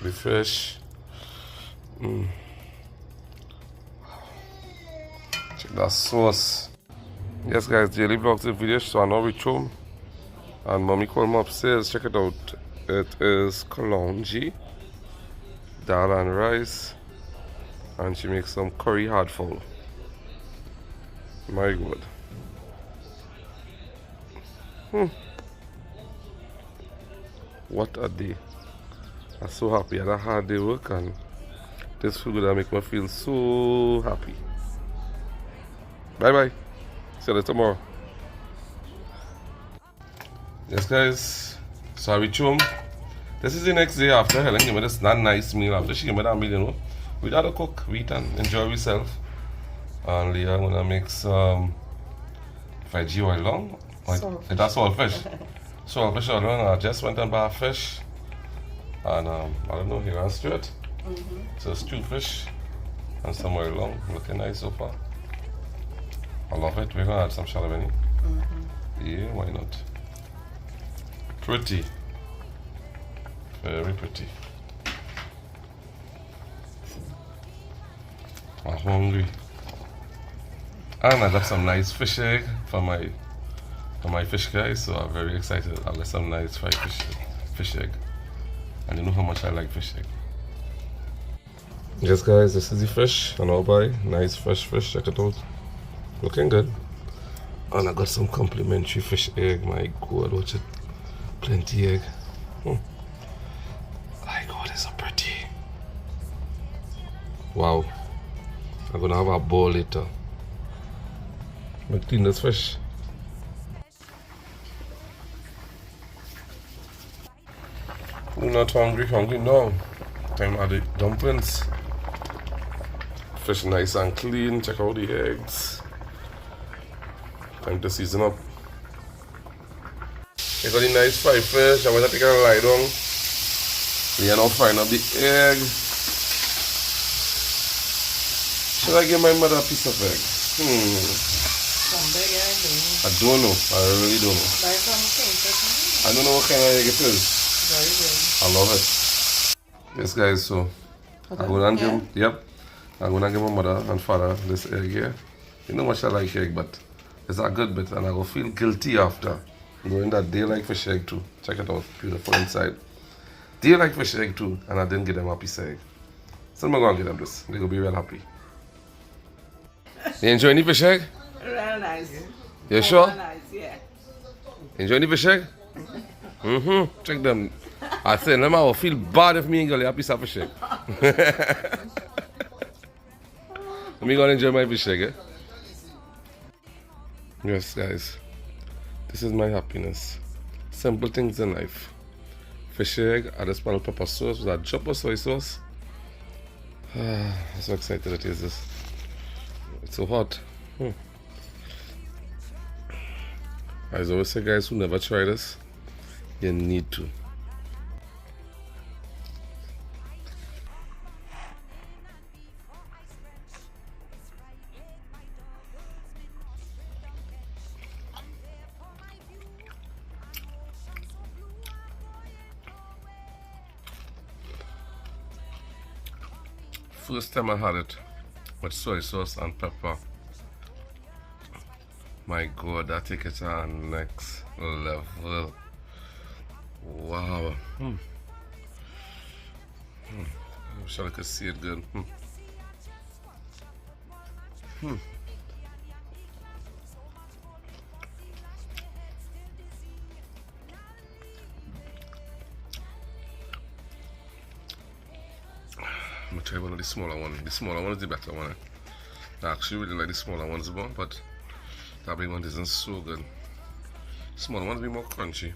the fish. Check that sauce. Yes guys, daily vlogs the video, so I now reach home and mommy called me upstairs. Check it out. It is cologne, dal and rice, and she makes some curry hardful. My god. What a day. I'm so happy. I had a hard day work and this food will make me feel so happy. Bye bye. See you later tomorrow. Yes guys, so I reach home. This is the next day after Helen gave me this not nice meal after she gave me that meal, you know. We had to cook, we eat and enjoy ourselves. And Leah gonna make some veggie oil long. That's all fish. So fish oil long. I just went and bought fish. And I don't know, here and straight. So stewed fish and some oil long. Looking nice so far. I love it. We're gonna add some shalabini. Yeah, why not? Pretty. Very pretty. I'm hungry. And I got some nice fish egg for my fish guys, so I'm very excited. I got some nice fried fish egg. And you know how much I like fish egg. Yes guys, this is the fish and I'll buy nice fresh fish. Check it out. Looking good. And I got some complimentary fish egg. My god, watch it. Plenty egg. My god, it's so pretty. Wow. I'm gonna have a bowl later. I'm gonna clean this fish. I'm not hungry now. Time to add the dumplings. Fish nice and clean. Check out the eggs. Time to season up. I got the nice fried fish. I'm going to take a lie down. We are now frying up the egg. Should I give my mother a piece of egg? Some big egg. I don't know. I really don't know. Buy some things. I don't know what kind of egg it is. Very good. I love it. Yes guys, so I'm going to give, I'm going to give my mother and father this egg here. You know much I like egg, but it's a good bit and I will feel guilty after. Going that they like fish egg too. Check it out, beautiful inside. They like fish egg too, and I didn't give them a piece of egg. So I'm going to give them this. They're going to be real happy. You enjoy the fish egg? Real nice. You sure? Real nice, yeah. Enjoy the fish egg? Check them. I said, them I will feel bad if me ain't get a piece of fish egg. I'm going to enjoy my fish egg, eh? Yes, guys. This is my happiness. Simple things in life. Fish egg, add a small pepper sauce with a drop of soy sauce. I'm so excited to taste this. It's so hot. As I always say, guys who never try this, you need to. First time I had it with soy sauce and pepper. My god, that take it to the next level. Wow. I wish I could see it good. I'm gonna try one of the smaller ones. The smaller one is the better one. I actually really like the smaller ones more, but that big one isn't so good. Smaller ones be more crunchy.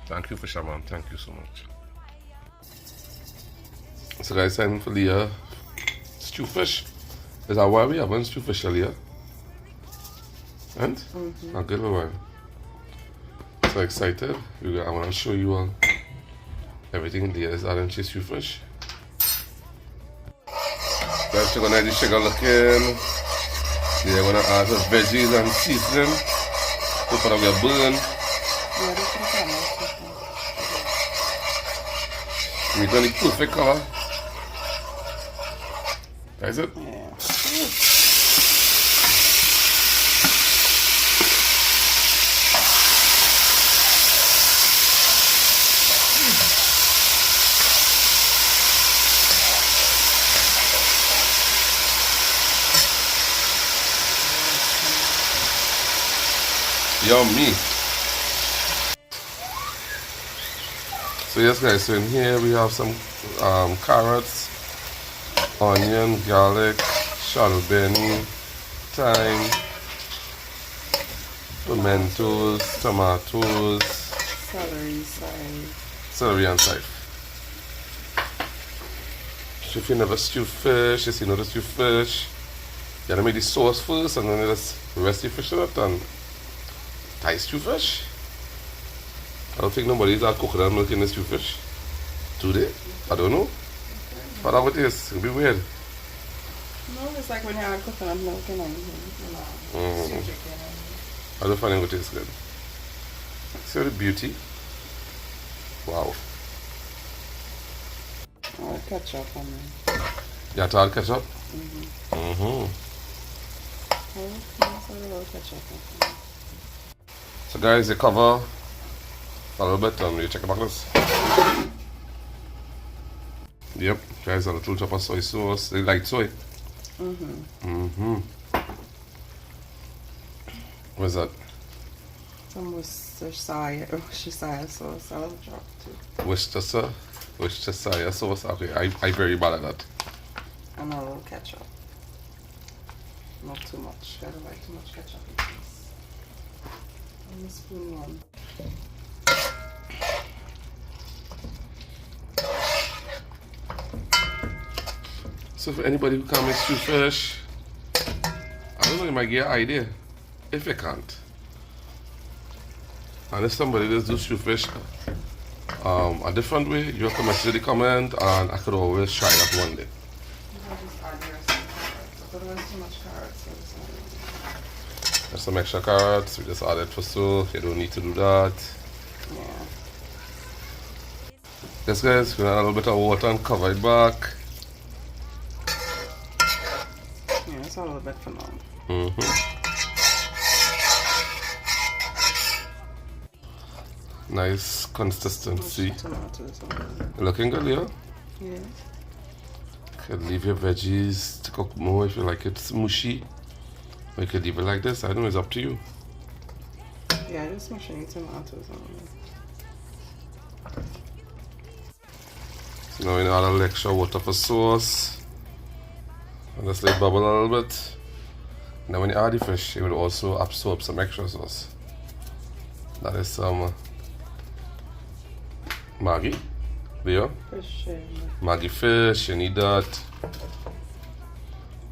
Thank you, fisherman. Thank you so much. So guys, time for the stew fish. Is that why we haven't stew fish earlier? And? A good one. So excited. I want to show you all everything there is adding to stew fish. Guys, check on the sugar looking. You're gonna add the veggies and seasoning. To put up your burn. Yeah, this is the Meat on the perfect color. That's it. Yeah. Yummy. So yes guys, so in here we have some carrots, onion, garlic, shallot benny, thyme, pimentos, tomatoes, celery and thyme. So if you never stew fish, if you know to stew fish, you gotta make the sauce first and then you just rest the fish in it and Thai stew fish. I don't think nobody's had coconut milk in the stew fish. Do they? I don't know. But how it is? It'll be weird. No, it's like when you add coconut milk and everything. I don't find it tastes good. See the beauty? Wow. I'll ketchup on there. You have to add ketchup? I'll a little ketchup on there. So guys, you cover a little bit and you check the backers. Yep, guys, a little drop of soy sauce. They like soy. What's that? Some Worcestershire sauce. I'll drop too. Worcestershire sauce. Okay, I'm very bad at that. And a little ketchup. Not too much. I don't like too much ketchup. And a spoon one. So for anybody who can't make stew fish, I don't know, you might get an idea. If you can't. And if somebody does do stew fish a different way, you can message the comment and I could always try that one day. There's some extra carrots, we just add it for so, you don't need to do that. Yeah. Yes guys, we're gonna add a little bit of water and cover it back. Yeah, it's a little bit for now. Nice consistency. Tomatoes. Looking good, yeah? Yeah. You can leave your veggies to cook more if you like it mushy. Or you could leave it like this. I don't know, it's up to you. Yeah, just make sure you tomatoes on there. So now we add a little extra water for sauce. And just let it bubble a little bit. And then when you add the fish, it will also absorb some extra sauce. That is some Maggi. There. Fish. Maggi fish, you need that.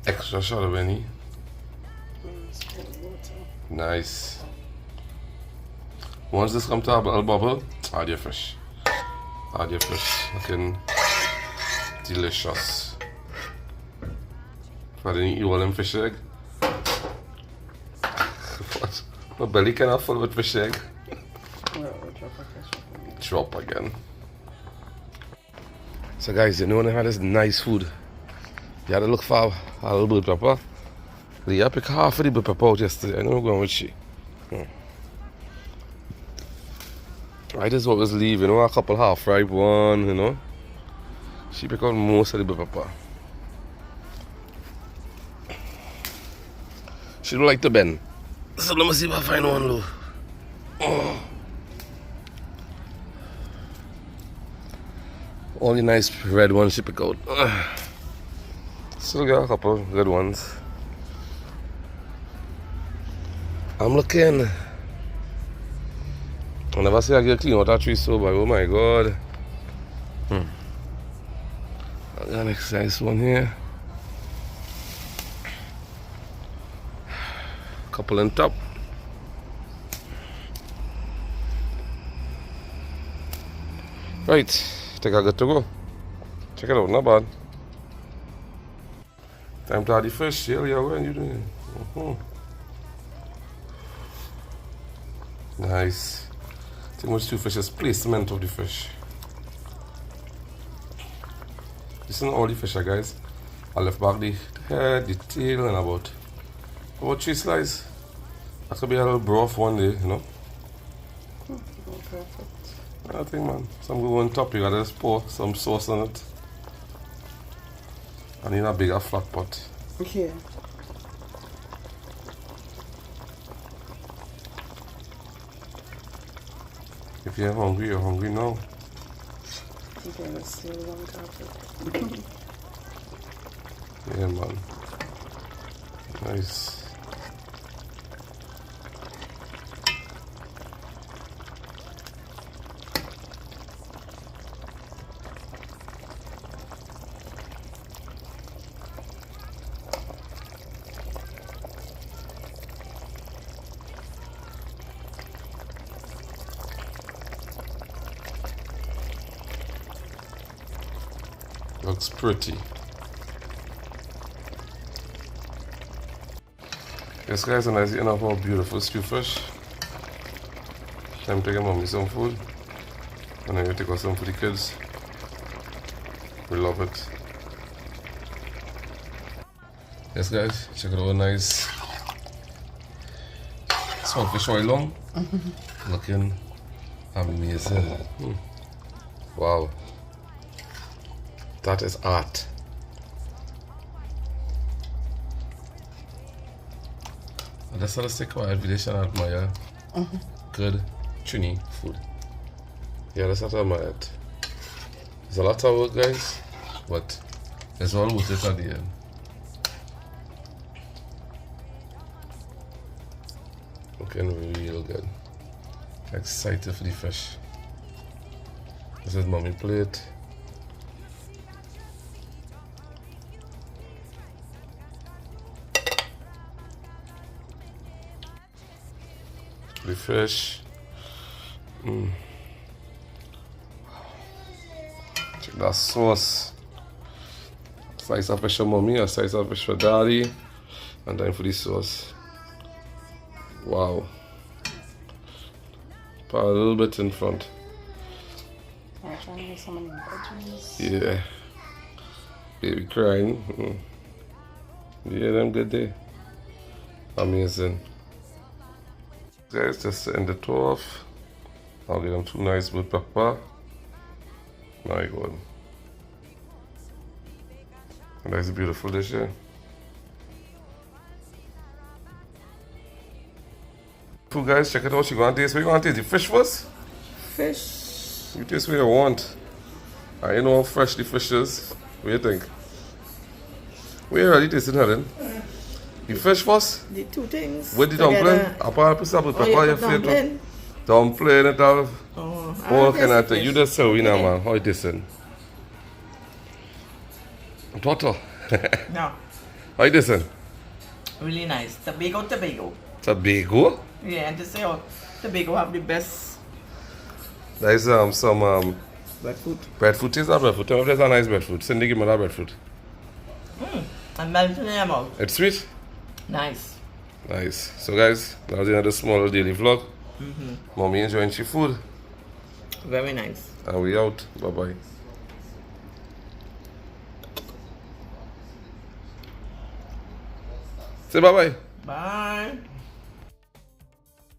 Extra shallot benny. Nice. Once this comes to a little bubble, add your fish. Add your fish. Looking delicious. If I didn't eat all them fish egg. What? My belly cannot full with fish egg. Drop again. So guys, you know when I had this nice food, you had to look for a little bit of pepper. Leah picked half of the bell pepper out yesterday. I know I'm going with she. I just always leave, you know, a couple half ripe one, you know. She picked out most of the bell pepper. She don't like to bend. So let me see if I find one, Lou. Oh. All the nice red ones she picked out. Still got a couple good ones. I'm looking. I never see I get clean out that tree so bad. Oh my god. I got a nice one here. Couple on top. Right, think I got to go. Check it out, not bad. Time to add the fish. Yeah, what are you doing? Nice. Too much two fishes. Placement of the fish. This is all the fish, guys. I left back the head, the tail, and about 3 slices. That could be a little broth one day, you know. Perfect. I think, man, some good on top. You gotta just pour some sauce on it. I need a bigger flat pot. Okay. If you're hungry now. Okay, let's see what I'm carpet. Yeah, man. Nice. Looks pretty. Yes, guys, and I see enough of our beautiful stew fish. Time to get mommy some food. And then we take out some for the kids. We love it. Yes, guys, check it out. Nice saltfish oil long. Looking amazing. Wow. That is art. And that's how to stick our invitation and admire good Trini food. Yeah, that's how to admire it. It's a lot of work, guys, but it's all worth it at the end. Looking real good. Excited for the fish. This is mommy plate. The fish. Check that sauce. Slice of fish for mommy, a slice of fish for daddy, and then for the sauce. Wow. Put a little bit in front. I'm trying to get some of the veggies. Yeah. Baby crying. Yeah, them good day. Amazing. Guys, just end the toe off. I'll get them 2 nice with pepper. My God. And that's a beautiful dish here. Food, guys, check it out. You want to taste? What you want to taste? The fish first? Fish. You taste what you want. I know how fresh the fish is. What do you think? Where are you tasting, Helen? The fish first? The 2 things. With the dumpling? Apart from pepper, you feel dumpling and all. Oh, can I tell you just so, you know, man. How you tasting? Toto. No, How you tasting? really nice. Tobago. Tobago? Yeah, and to say how Tobago have the best That is some breadfruit. breadfruit. Taste that breadfruit. Tell me if there's a nice breadfruit. Cindy, give me that breadfruit. And melting in your mouth. It's sweet? Nice. Nice. So guys, that was another small daily vlog. Mommy enjoying she food. Very nice. And we out. Bye-bye. Say bye-bye. Bye.